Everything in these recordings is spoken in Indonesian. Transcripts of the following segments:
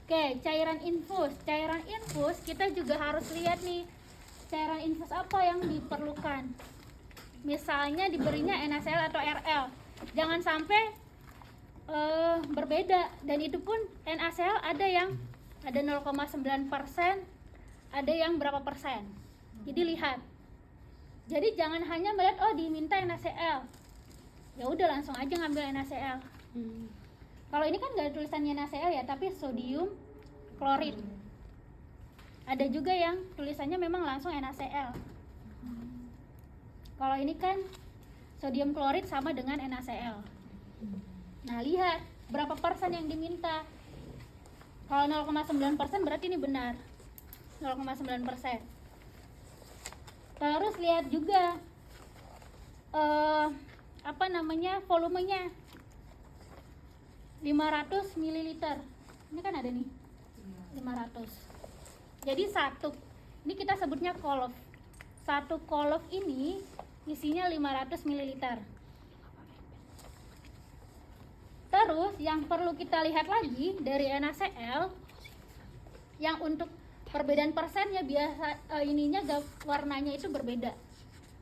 Oke, cairan infus. Cairan infus kita juga harus lihat nih. Cairan infus apa yang diperlukan? Misalnya diberinya NaCl atau RL. Jangan sampai berbeda, dan itu pun NaCl ada yang ada 0,9%, ada yang berapa persen. Jadi lihat. Jadi jangan hanya melihat oh diminta NaCl. Ya udah langsung aja ngambil NaCl. Kalau ini kan nggak ada tulisannya NaCl ya, tapi sodium klorid. Ada juga yang tulisannya memang langsung NaCl. Kalau ini kan sodium klorid sama dengan NaCl. Nah, lihat berapa persen yang diminta. Kalau 0,9% berarti ini benar. 0,9%. Terus lihat juga volumenya. 500 ml. Ini kan ada nih. 500. Jadi ini kita sebutnya kolov. Satu kolov ini isinya 500 ml. Terus yang perlu kita lihat lagi dari NaCl, yang untuk perbedaan persennya warnanya itu berbeda.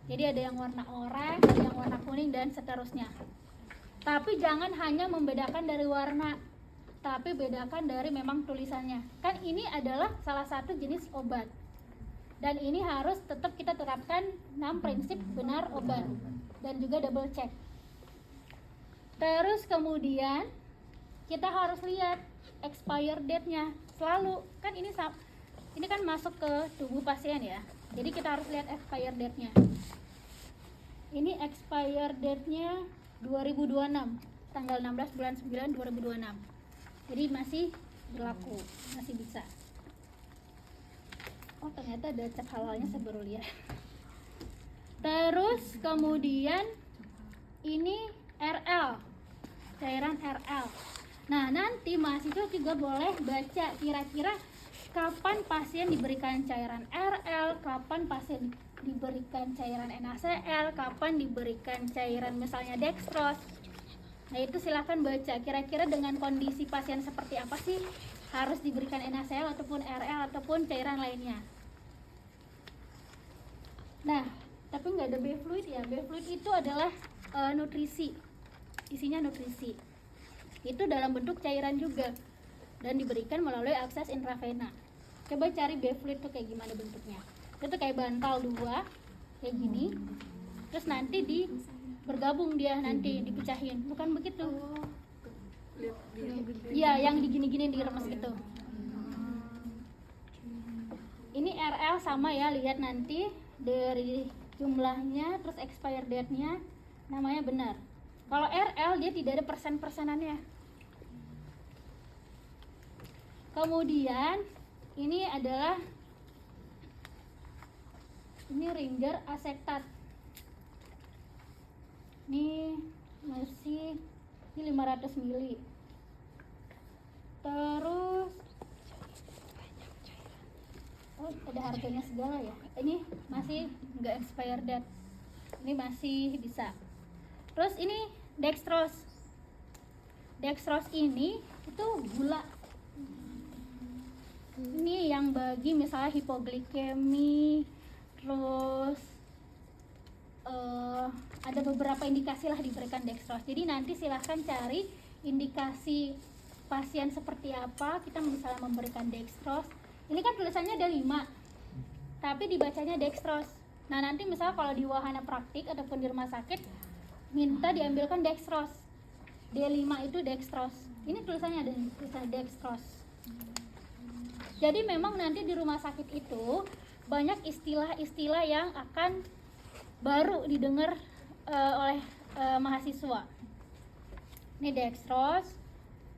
Jadi ada yang warna oranye, ada yang warna kuning, dan seterusnya. Tapi jangan hanya membedakan dari warna, tapi bedakan dari memang tulisannya. Kan ini adalah salah satu jenis obat, dan ini harus tetap kita terapkan 6 prinsip benar obat, dan juga double check. Terus kemudian kita harus lihat expire date-nya selalu. Kan ini kan masuk ke tubuh pasien ya. Jadi kita harus lihat expire date-nya. Ini expire date-nya 2026, tanggal 16 bulan 9 2026. Jadi masih berlaku, masih bisa. Oh, ternyata ada cek halalnya, saya baru lihat. Terus kemudian ini RL, cairan RL. Nah, nanti mahasiswa juga boleh baca kira-kira kapan pasien diberikan cairan RL, kapan pasien diberikan cairan NaCl, kapan diberikan cairan misalnya dextrose. Nah, itu silahkan baca kira-kira dengan kondisi pasien seperti apa sih harus diberikan NaCl ataupun RL ataupun cairan lainnya. Nah, tapi nggak ada B-fluid ya. B-fluid itu adalah nutrisi, isinya nutrisi. Itu dalam bentuk cairan juga dan diberikan melalui akses intravena. Coba cari B-fluid tuh kayak gimana bentuknya. Itu kayak bantal 2 kayak gini, terus nanti bergabung dia, nanti dipecahin, bukan begitu? Iya, yang digini-gini diremes gitu. Ini RL sama ya, lihat nanti dari jumlahnya, terus expire date-nya, namanya benar. Kalau RL dia tidak ada persen-persenannya. Kemudian ini adalah ringer asektat. Ini masih 500 ml. Terus ada harganya segala ya. Ini masih nggak expire date. Ini masih bisa. Terus ini dextrose. Dextrose ini itu gula. Ini yang bagi misalnya hipoglikemi, terus ada beberapa indikasi lah diberikan dextrose. Jadi nanti silahkan cari indikasi pasien seperti apa kita misalnya memberikan dextrose. Ini kan tulisannya ada 5, tapi dibacanya dextrose. Nah, nanti misalnya kalau di wahana praktik ataupun di rumah sakit minta diambilkan dextrose, D5 itu dextrose. Ini tulisannya ada tulisan dextrose. Jadi memang nanti di rumah sakit itu banyak istilah-istilah yang akan baru didengar oleh mahasiswa. Ini dextrose,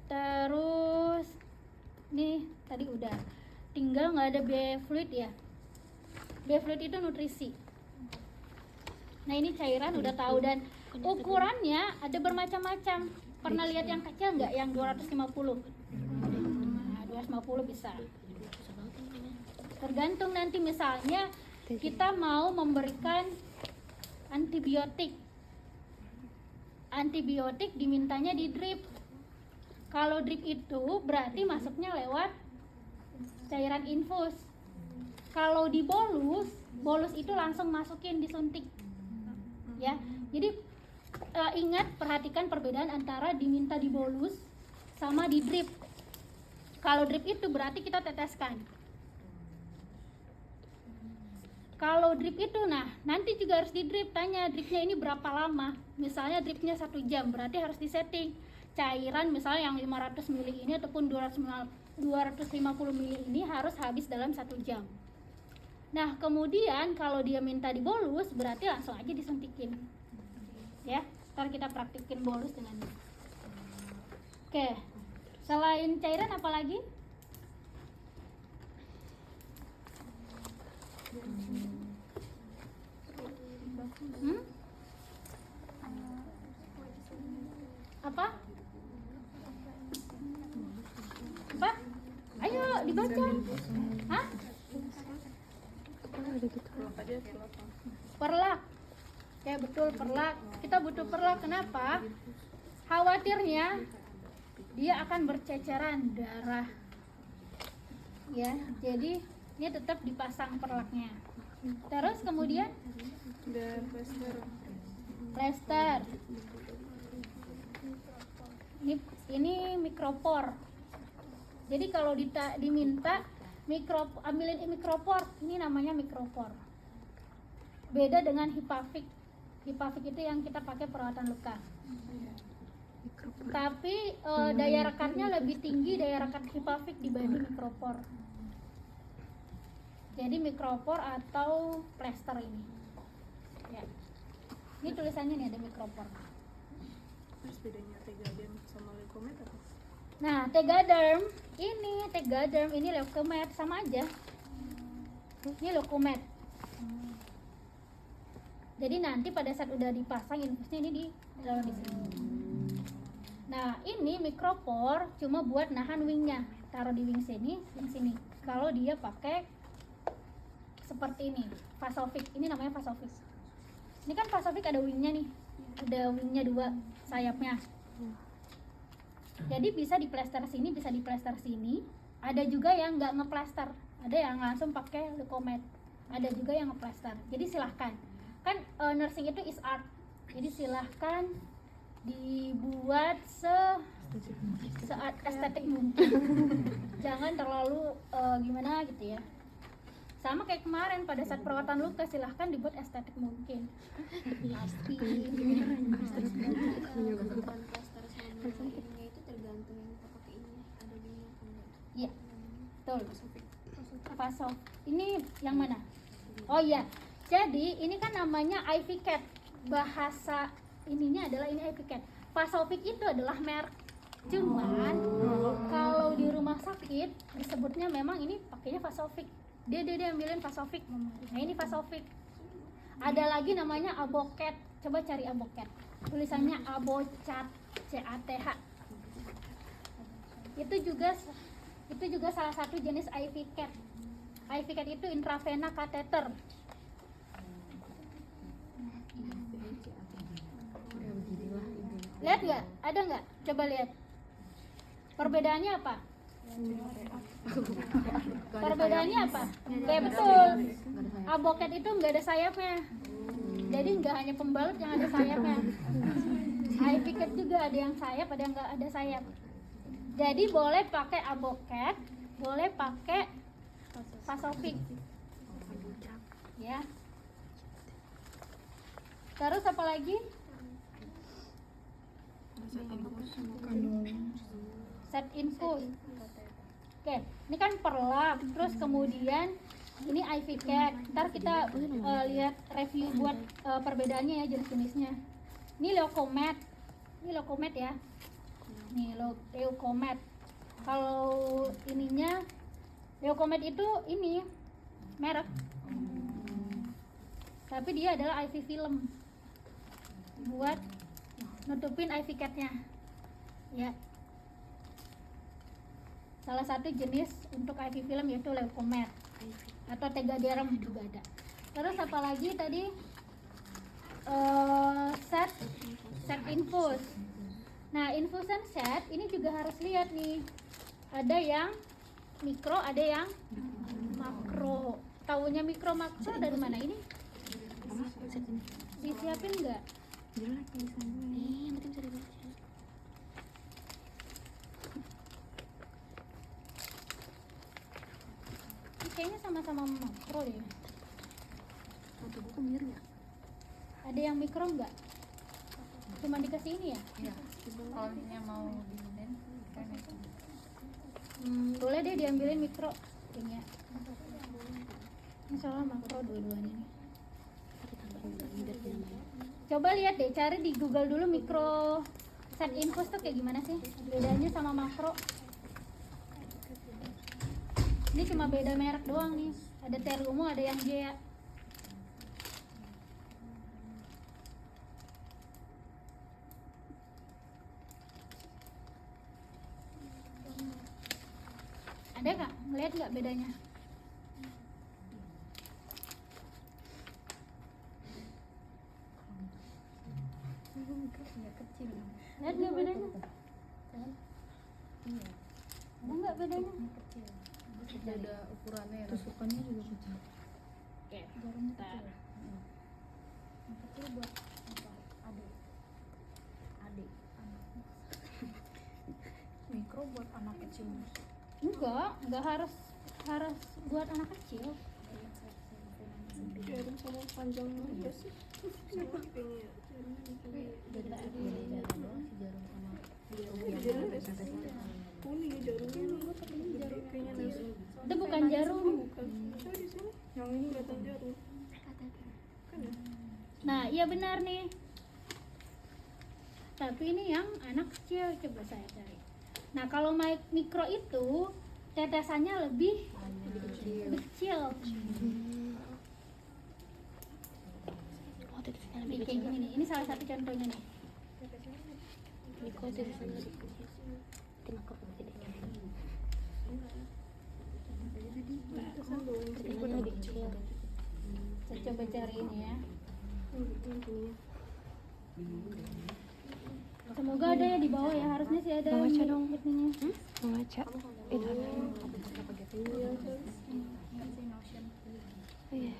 terus ini tadi udah, tinggal nggak ada B-fluid ya. B-fluid itu nutrisi. Nah, ini cairan udah tahu, dan ukurannya ada bermacam-macam. Pernah lihat yang kecil nggak? Yang 250? Nah, 250 bisa. Tergantung nanti misalnya kita mau memberikan antibiotik. Antibiotik dimintanya di drip. Kalau drip itu berarti masuknya lewat cairan infus. Kalau di bolus itu langsung masukin disuntik. Ya. Jadi ingat, perhatikan perbedaan antara diminta di bolus sama di drip. Kalau drip itu berarti kita teteskan. Kalau drip itu, nah nanti juga harus di drip, tanya dripnya ini berapa lama. Misalnya dripnya 1 jam, berarti harus disetting cairan misalnya yang 500 ml ini ataupun 250 ml ini harus habis dalam 1 jam. Nah kemudian kalau dia minta dibolus, berarti langsung aja disuntikin. Ya, ntar kita praktikin bolus dengan ini. Oke, selain cairan apa lagi? Apa? Apa? Ayo dibaca. Hah? Perlak. Ya betul, perlak. Kita butuh perlak. Kenapa? Khawatirnya dia akan berceceran darah. Ya, jadi ini tetap dipasang perlaknya. Terus kemudian plester. Ini mikropor. Jadi kalau diminta ambilin mikropor, ini namanya mikropor. Beda dengan hipafik. Hipafik itu yang kita pakai perawatan luka. Tapi daya rekatnya lebih tinggi daya rekat hipafik dibanding mikropor. Jadi mikropor atau plester ini. Ya. Ini tulisannya nih ada mikropor. Terus bedanya Tegaderm sama Leukomed apa? Nah, Tegaderm ini Leukomed sama aja. Ini Leukomed. Jadi nanti pada saat udah dipasang infusnya ini di dalam di sini. Nah, ini mikropor cuma buat nahan wingnya. Taruh di wing sini, wing sini. Kalau dia pakai seperti ini, Vasovic. Ini namanya Vasovic. Ini kan Vasovic ada wingnya nih. Ada wingnya 2 sayapnya. Jadi bisa di plester sini, bisa di plester sini. Ada juga yang nggak ngeplester, ada yang langsung pakai Leukomed. Ada juga yang ngeplester. Jadi silahkan. Kan nursing itu is art. Jadi silahkan dibuat estetik mungkin. Jangan terlalu gimana gitu ya. Sama kayak kemarin pada saat perawatan luka, silahkan dibuat estetik mungkin. Pasti. Plaster sama ininya itu tergantung yang kita pakai ini, ada wingnya apa enggak? Iya, betul. Vasovic. Ini yang mana? Oh iya. Jadi ini kan namanya IV cat. Bahasa ininya adalah ini IV cat. Vasovic itu adalah merek. Cuman kalau di rumah sakit disebutnya memang ini pakainya Vasovic. Dia ambilin Vasovic. Nah ini Vasovic. Ada lagi namanya Abocat. Coba cari Abocat. Tulisannya Abocat, CATH. Itu juga salah satu jenis IV cat. IV cat itu intravena kateter. Lihat nggak? Ada nggak? Coba lihat. Perbedaannya apa? Perbedaannya apa? Kayak betul. Abocat itu nggak ada sayapnya. Jadi nggak hanya pembalut yang ada sayapnya. IV cat juga ada yang sayap, ada yang nggak ada sayap. Jadi boleh pakai Abocat, boleh pakai Vasovic. Ya. Terus apa lagi? Set infus. Oke, ini kan perlak, terus kemudian ini IV cat. Ntar kita lihat review buat perbedaannya ya, jenis-jenisnya. Ini Leukomed. Ini Leukomed ya. Nih Leukomed. Kalau ininya Leukomed itu ini merek. Tapi dia adalah IV film buat nutupin IV catnya. Ya. Salah satu jenis untuk IV film yaitu Leukomed atau Tegaderm juga ada. Terus apa lagi tadi? Set infus. Nah, infusion set ini juga harus lihat nih. Ada yang mikro, ada yang makro. Taunya mikro makro dari mana ini? Disiapin nggak? Yang penting bisa dibaca. Ini kayaknya sama-sama makro deh. Atau buku mirip ya? Ada yang mikro nggak? Cuma dikasih ini ya? Iya. Kalau misalnya mau dibikin kan itu. Boleh deh diambilin mikro ini ya. Ini soalnya makro dua-duanya nih. Coba lihat deh, cari di Google dulu mikro set infus tuh kayak gimana sih? Bedanya sama makro. Ini cuma beda merek doang nih. Ada Terumo, ada yang Jaya. Ada nggak? Ngeliat nggak bedanya? Lihat nggak bedanya? Ada nggak bedanya? Beda ukurannya ya. Tusukannya juga kecil. Oke, bentar. Yang kecil buat apa? Adik. Mikro buat anak kecil. Enggak harus buat anak kecil. Jarum sama panjangnya aja sih. Sama ipenya. Beda. Kuning jarumnya gede kayaknya nasi. Itu bukan jarum. Bukan. Saya di sini. Yang ini kelihatan jarum. Kan ya? Nah, iya benar nih. Tapi ini yang anak kecil, coba saya cari. Nah, kalau mikro itu tetesannya lebih kecil. Oh, tetesannya Lebih lebih kayak kecil. gini nih. Ini salah satu contohnya nih. Mikro tetesannya lebih kecil. Itu makro lebih gede. Kesan doang. Tetesannya lebih kecil. Saya coba cari ini ya. Yang punya. Semoga ada ya di bawah ya. Harusnya sih ada. Baca dong. ininya. Membaca itu iya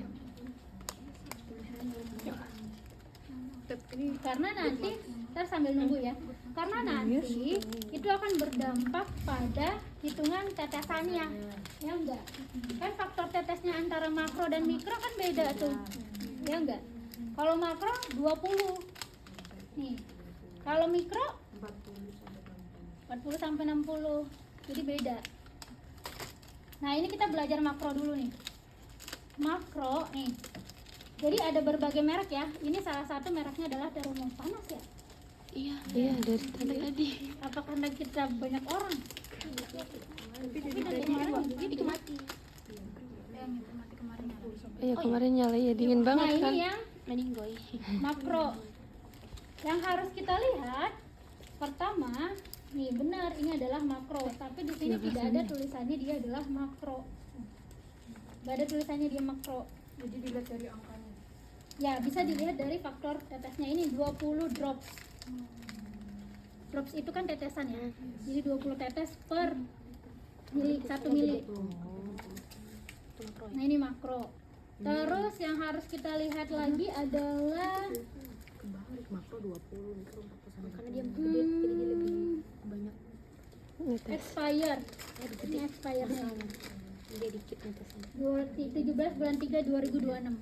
Karena nanti ntar sambil nunggu ya. Karena nanti itu akan berdampak pada hitungan tetesannya, ya enggak? Kan faktor tetesnya antara makro dan mikro kan beda tuh, ya enggak? Kalau makro 20 nih, kalau mikro 40 sampai 60, jadi beda. Nah ini kita belajar makro dulu nih. Makro nih, jadi ada berbagai merek ya. Ini salah satu mereknya adalah Terumo. Panas ya? Iya. iya dari tadi Apa karena kita banyak orang? Tapi Tapi jadi dari kayak kemarin gini. begitu. Itu mati. iya kemarin nyala ya dingin Nah banget kan ini yang Meninggoy. makro. Yang harus kita lihat pertama, nih benar ini adalah makro, tapi di sini tidak ada tulisannya dia adalah makro. Gak ada tulisannya dia makro. Jadi dilihat dari angkanya. Ya, bisa dilihat dari faktor tetesnya ini 20 drops. Drops itu kan tetesan ya. Jadi 20 tetes per mili, 1 mili. Nah, ini makro. Terus yang harus kita lihat lagi adalah Makro 20, mikro 40 karena dia gede, jadi dia lebih banyak. netes expire. Ini expire-nya. Dia dikit netesnya. 17 bulan 3 2026.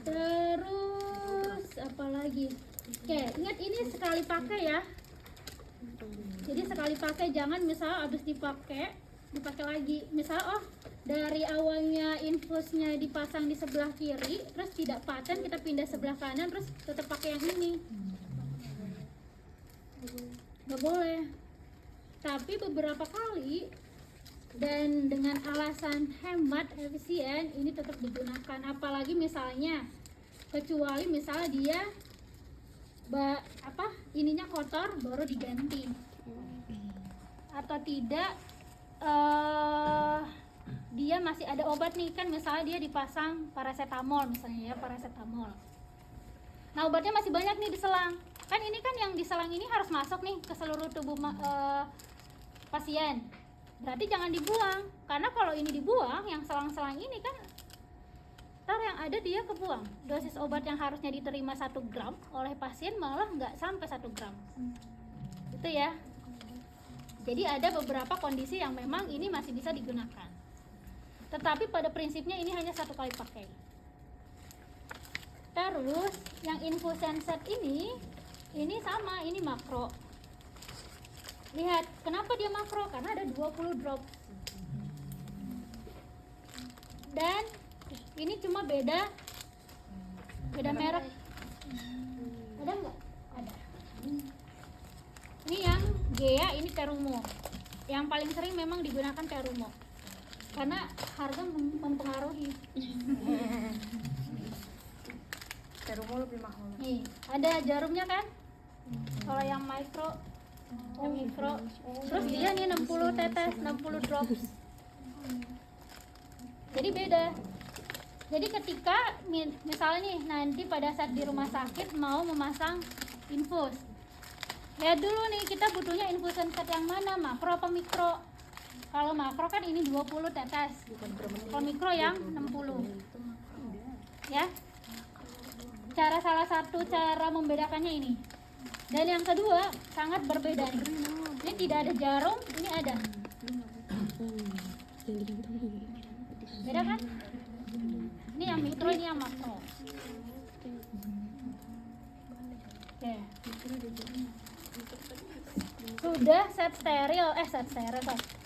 Terus apa lagi? Oke, ingat ini sekali pakai ya. Jadi sekali pakai, jangan misal habis dipakai lagi. Misal dari awalnya infusnya dipasang di sebelah kiri, terus tidak paten kita pindah sebelah kanan, terus tetap pakai yang ini. Nggak boleh. Tapi beberapa kali dan dengan alasan hemat efisien ini tetap digunakan, apalagi misalnya kecuali misalnya dia ininya kotor baru diganti atau tidak dia masih ada obat nih, kan misalnya dia dipasang paracetamol misalnya ya, paracetamol Nah obatnya masih banyak nih di selang. Kan ini kan yang di selang ini harus masuk nih ke seluruh tubuh pasien. Berarti jangan dibuang, karena kalau ini dibuang, yang selang-selang ini kan ntar yang ada dia kebuang. Dosis obat yang harusnya diterima 1 gram oleh pasien malah nggak sampai 1 gram. Itu ya. Jadi ada beberapa kondisi yang memang ini masih bisa digunakan. Tetapi pada prinsipnya ini hanya 1 kali pakai. Terus yang infusion set ini sama, ini makro. Lihat, kenapa dia makro? Karena ada 20 drop. Dan ini cuma beda merek. Ada nggak? Ada. Ini yang Gea, ini Terumo. Yang paling sering memang digunakan Terumo. Karena harga mempengaruhi. Terumo lebih mahal. Nih, ada jarumnya kan? Kalau yang mikro, terus dia nih 60 tetes, 60 drops. Jadi beda. Jadi ketika misalnya nih nanti pada saat di rumah sakit mau memasang infus, lihat dulu nih kita butuhnya infusion set yang mana, makro apa mikro. Kalau makro kan ini 20 tetes, kalau mikro yang 60. Ya. Salah satu cara membedakannya ini. Dan yang kedua sangat berbeda nih. Ini tidak ada jarum, ini ada. Beda kan? Ini yang mikro, ini yang makro. Oke. Sudah set steril,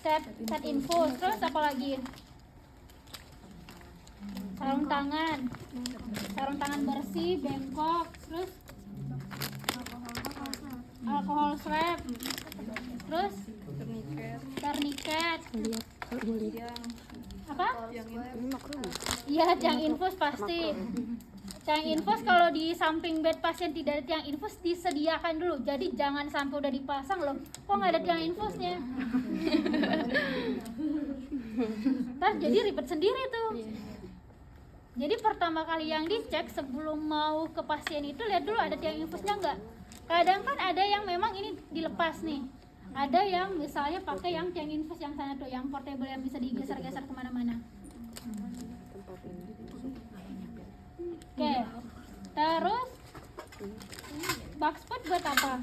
set infus. Terus apa lagi? Sarung tangan bersih, bengkok, terus alkohol swab, terus tourniquet, apa? Iya, tiang infus pasti. Tiang infus kalau di samping bed pasien tidak ada tiang infus disediakan dulu. Jadi jangan sampai udah dipasang loh, kok nggak ada tiang infusnya? Ntar jadi ribet sendiri tuh. Jadi pertama kali yang dicek sebelum mau ke pasien itu lihat dulu ada tiang infusnya nggak. Kadang kan ada yang memang ini dilepas nih. Ada yang misalnya pakai yang tiang infus yang sana tuh, yang portable yang bisa digeser-geser kemana-mana. Oke, terus box spot buat apa?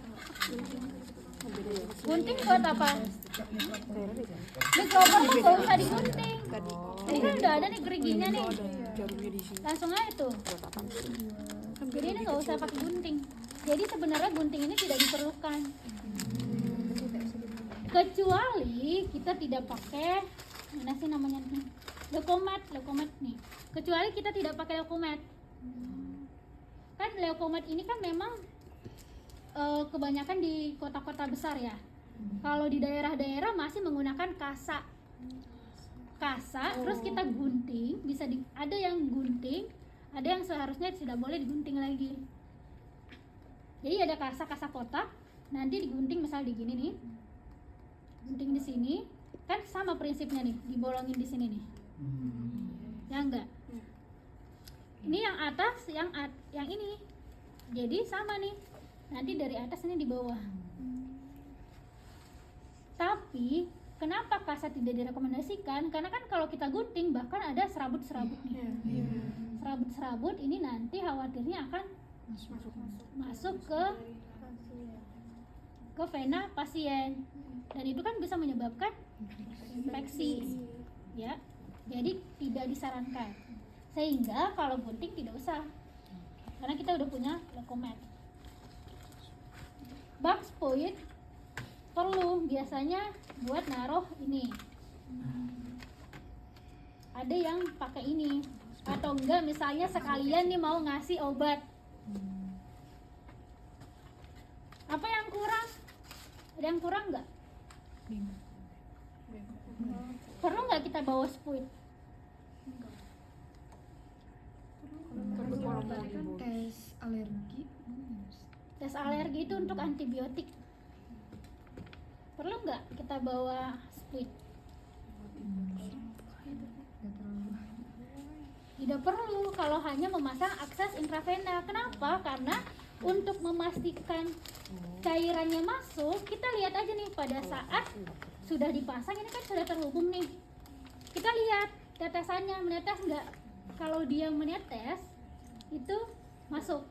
Gunting buat apa? Mikrofon tuh gak usah digunting. Ini kan udah ada nih geriginya nih. Langsung aja tuh. Jadi ini gak usah pakai gunting. Jadi sebenarnya gunting ini tidak diperlukan. Kecuali kita tidak pakai, mana sih namanya nih? Leukomet nih. Kecuali kita tidak pakai leukomet. Kan leukomet ini kan memang kebanyakan di kota-kota besar ya. Kalau di daerah-daerah masih menggunakan kasa, terus kita gunting, ada yang gunting, ada yang seharusnya tidak boleh digunting lagi. Jadi ada kasa kotak, nanti digunting misal di gini nih, gunting di sini, kan sama prinsipnya nih, dibolongin di sini nih, ya enggak? Ini yang atas, yang ini, jadi sama nih, nanti dari atas ini di bawah. Tapi kenapa kasa tidak direkomendasikan? Karena kan kalau kita gunting bahkan ada serabut-serabut nih. Serabut-serabut ini nanti khawatirnya akan masuk ke vena pasien, dan itu kan bisa menyebabkan infeksi, ya. Jadi tidak disarankan. Sehingga kalau gunting tidak usah, karena kita udah punya leukomet. Box point perlu biasanya buat naruh ini. Ada yang pakai ini, atau enggak misalnya sekalian nih mau ngasih obat. Apa yang kurang? Ada yang kurang nggak? Perlu nggak kita bawa spuit? Tes alergi. Tes alergi itu untuk antibiotik. Perlu nggak kita bawa spuit? Tidak perlu kalau hanya memasang akses intravena. Kenapa? Karena untuk memastikan cairannya masuk, kita lihat aja nih pada saat sudah dipasang ini kan sudah terhubung nih. Kita lihat tetesannya menetes nggak? Kalau dia menetes itu masuk.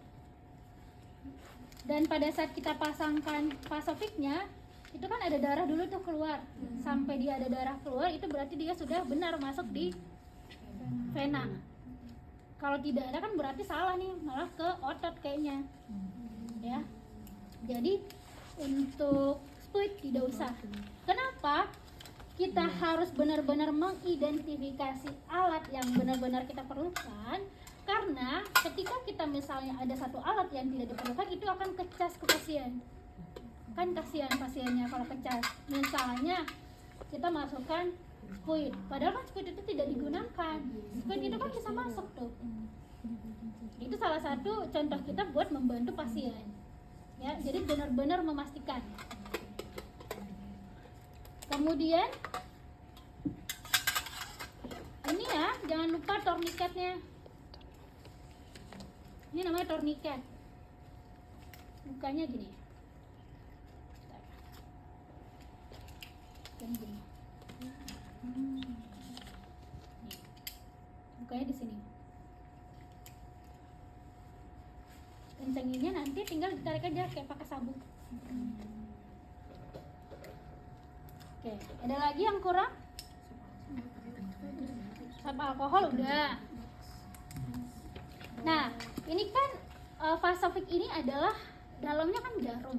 Dan pada saat kita pasangkan Vasoviknya itu kan ada darah dulu tuh keluar. Sampai dia ada darah keluar itu berarti dia sudah benar masuk di vena. Kalau tidak ada kan berarti salah nih, malah ke otot kayaknya. Ya. Jadi untuk split tidak usah. Kenapa? Kita harus benar-benar mengidentifikasi alat yang benar-benar kita perlukan. Karena ketika kita misalnya ada satu alat yang tidak diperlukan, itu akan kecas ke pasien. Kan kasihan pasiennya kalau kecas. Misalnya kita masukkan squid, padahal kan squid itu tidak digunakan. Squid itu kan bisa masuk tuh. Itu salah satu contoh kita buat membantu pasien. Ya, jadi benar-benar memastikan. Kemudian ini ya, jangan lupa torniketnya. Ini namanya torniket. Bukanya gini. Dan gini. Nih. Bukanya di sini. Kencenginnya nanti tinggal ditarik aja kayak pakai sabuk. Oke, ada lagi yang kurang? Asap alkohol udah. Nah, ini kan Vasovik ini adalah dalamnya kan jarum.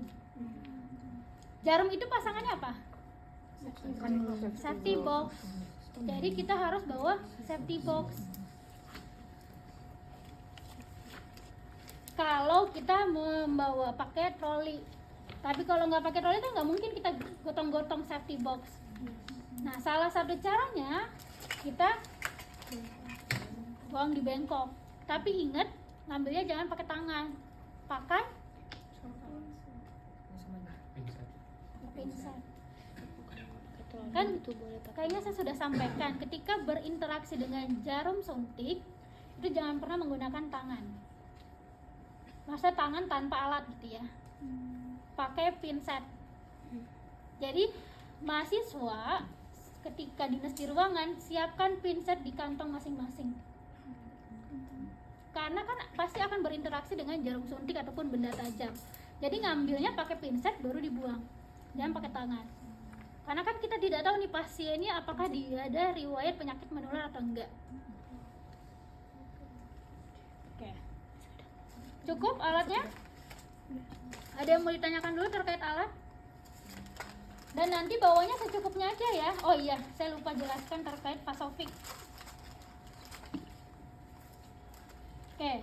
Jarum itu pasangannya apa? Safety box. Jadi kita harus bawa safety box. Kalau kita membawa pakai troli, tapi kalau nggak pakai troli itu nggak mungkin kita gotong-gotong safety box. Nah, salah satu caranya kita buang di bengkok. Tapi ingat, ngambilnya jangan pakai tangan, pakai pinset. Kan kayaknya saya sudah sampaikan, ketika berinteraksi dengan jarum suntik itu jangan pernah menggunakan tangan. Maksudnya tangan tanpa alat gitu ya. Pakai pinset. Jadi mahasiswa ketika dinas di ruangan siapkan pinset di kantong masing-masing. Karena kan pasti akan berinteraksi dengan jarum suntik ataupun benda tajam. Jadi ngambilnya pakai pinset baru dibuang. Jangan pakai tangan. Karena kan kita tidak tahu nih pasiennya apakah dia ada riwayat penyakit menular atau enggak. Oke. Cukup alatnya? Ada yang mau ditanyakan dulu terkait alat? Dan nanti bawanya secukupnya aja ya. Oh iya, saya lupa jelaskan terkait Vasovik. Oke.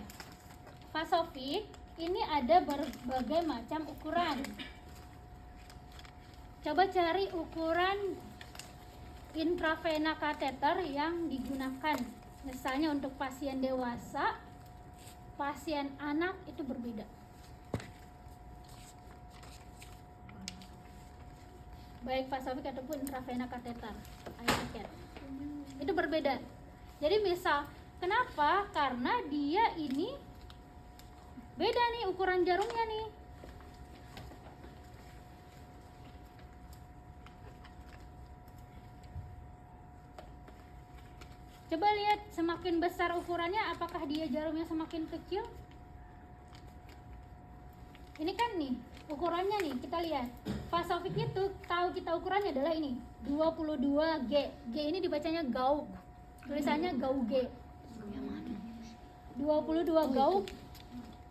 Vasovik ini ada berbagai macam ukuran. Coba cari ukuran intravena kateter yang digunakan. Misalnya untuk pasien dewasa, pasien anak itu berbeda. Baik Vasovik ataupun intravena kateter, ICAT. Itu berbeda. Jadi misal, kenapa? Karena dia ini beda nih ukuran jarumnya nih. Coba lihat semakin besar ukurannya, apakah dia jarumnya semakin kecil? Ini kan nih ukurannya nih, kita lihat. Vasovik itu tahu kita ukurannya adalah ini 22G. G ini dibacanya gauk. Tulisannya gauge. 22 gauk.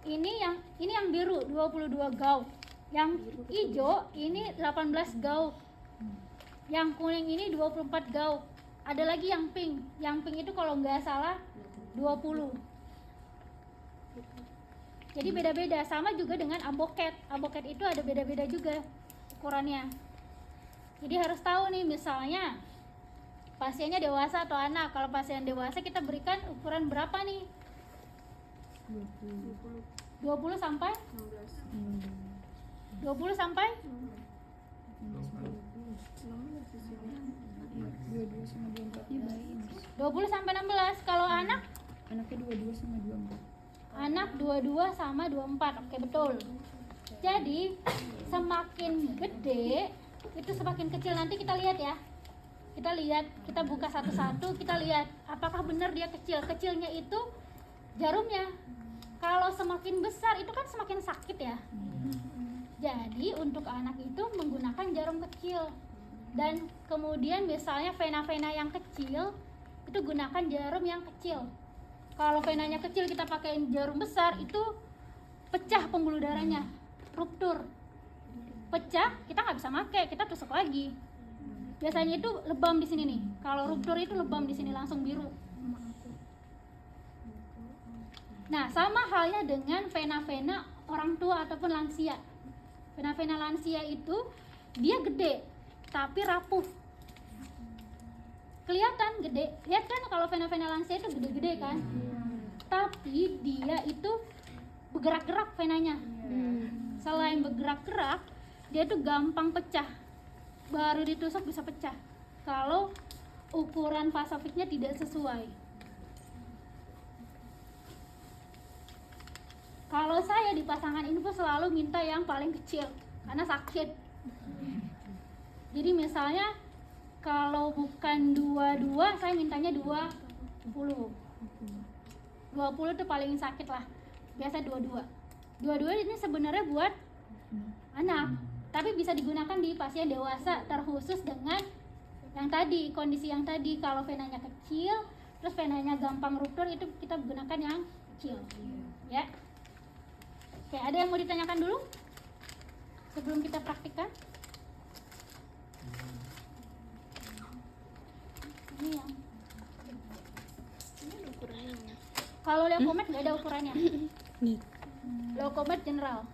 Ini yang biru 22 gauk. Yang hijau ini 18 gauk. Yang kuning ini 24 gauk. Ada lagi yang pink. Yang pink itu kalau nggak salah 20. Jadi beda-beda. Sama juga dengan aboket. Aboket itu ada beda-beda juga ukurannya. Jadi harus tahu nih, misalnya pasiennya dewasa atau anak. Kalau pasien dewasa kita berikan ukuran berapa nih? 20 sampai 20 sampai 20 sampai 16. Kalau anak Anaknya 22 sama 24. Anak 22 sama 24. Oke, betul. Jadi semakin gede itu semakin kecil. Nanti kita lihat ya. Kita buka satu-satu, kita lihat apakah benar dia kecil. Kecilnya itu jarumnya. Kalau semakin besar itu kan semakin sakit ya. Jadi untuk anak itu menggunakan jarum kecil. Dan kemudian misalnya vena-vena yang kecil itu gunakan jarum yang kecil. Kalau venanya kecil kita pakai jarum besar itu pecah pembuluh darahnya, ruptur. Pecah, kita nggak bisa pakai, kita tusuk lagi. Biasanya itu lebam di sini nih. Kalau ruptur itu lebam di sini langsung biru. Nah, sama halnya dengan vena-vena orang tua ataupun lansia. Vena-vena lansia itu dia gede, tapi rapuh. Kelihatan gede. Lihat kan kalau vena-vena lansia itu gede-gede kan? Tapi dia itu bergerak-gerak venanya. Selain bergerak-gerak, dia tuh gampang pecah. Baru ditusuk bisa pecah kalau ukuran vasofiknya tidak sesuai. Kalau saya di pasangan infus selalu minta yang paling kecil karena sakit. Jadi misalnya kalau bukan 22 saya mintanya 20. 20 itu paling sakit lah. Biasa 22. 22 ini sebenarnya buat anak, tapi bisa digunakan di pasien dewasa terkhusus dengan yang tadi, kondisi yang tadi. Kalau venanya kecil, terus venanya gampang ruptur, itu kita gunakan yang kecil. Ya. Oke, ada yang mau ditanyakan dulu? Sebelum kita praktikkan? Ini yang kalau leukomet nggak ada ukurannya. Nih. Leukomet general.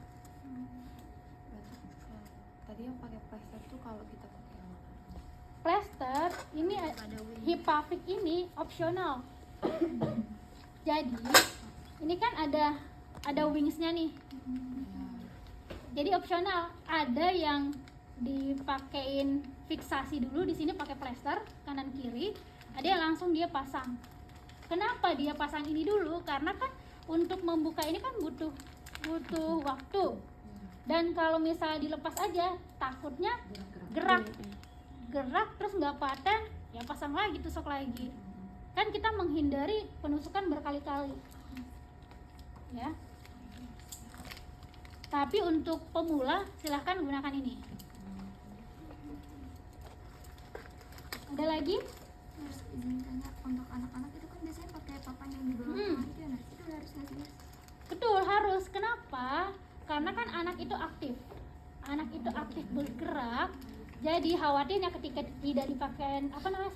Tadi yang pakai plaster tuh kalau kita pakai apa? Plaster ini Hipavik ini opsional. Jadi ini kan ada wingsnya nih. Jadi opsional. Ada yang dipakein fiksasi dulu di sini pakai plaster kanan kiri. Ada yang langsung dia pasang. Kenapa dia pasang ini dulu? Karena kan untuk membuka ini kan butuh waktu. Dan kalau misalnya dilepas aja, takutnya gerak terus nggak paten, ya pasang lagi, tusuk lagi. Kan kita menghindari penusukan berkali-kali, ya. Tapi untuk pemula silahkan gunakan ini. Ada lagi? Harus izin tanya, untuk anak-anak itu kan biasanya pakai papan yang di bawah tangan itu ya, Nas? Itu harus ngasih gas. Betul, harus. Kenapa? Karena kan anak itu aktif. Anak itu aktif bergerak. Jadi khawatirnya ketika tidak dipakai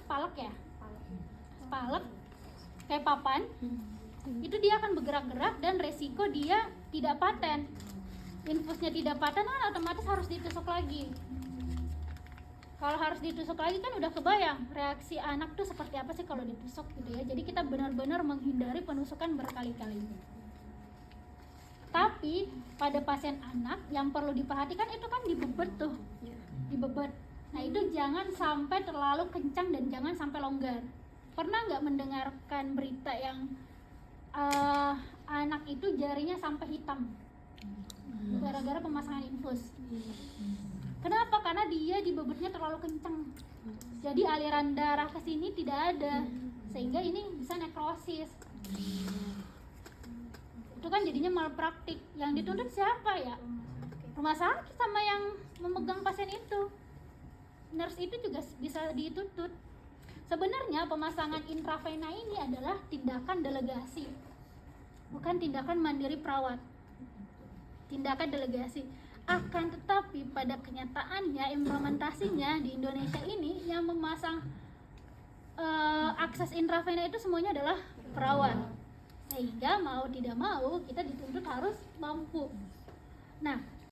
spalek ya? Spalek kayak papan. Itu dia akan bergerak-gerak dan resiko dia tidak paten. Infusnya tidak paten kan otomatis harus ditusuk lagi. Kalau harus ditusuk lagi kan udah kebayang reaksi anak tuh seperti apa sih kalau ditusuk gitu ya. Jadi kita benar-benar menghindari penusukan berkali-kali. Tapi pada pasien anak yang perlu diperhatikan itu kan dibebet tuh, dibebet. Nah itu jangan sampai terlalu kencang dan jangan sampai longgar. Pernah nggak mendengarkan berita yang anak itu jarinya sampai hitam gara-gara pemasangan infus? Kenapa? Karena dia dibebetnya terlalu kencang. Jadi aliran darah ke sini tidak ada, sehingga ini bisa nekrosis. Itu kan jadinya malpraktik. Yang dituntut siapa ya? Rumah sakit sama yang memegang pasien itu. Nurse itu juga bisa dituntut. Sebenarnya pemasangan intravena ini adalah tindakan delegasi, bukan tindakan mandiri perawat. Tindakan delegasi. Akan tetapi pada kenyataannya implementasinya di Indonesia ini yang memasang akses intravena itu semuanya adalah perawat. Sehingga mau tidak mau kita dituntut harus mampu. Nah,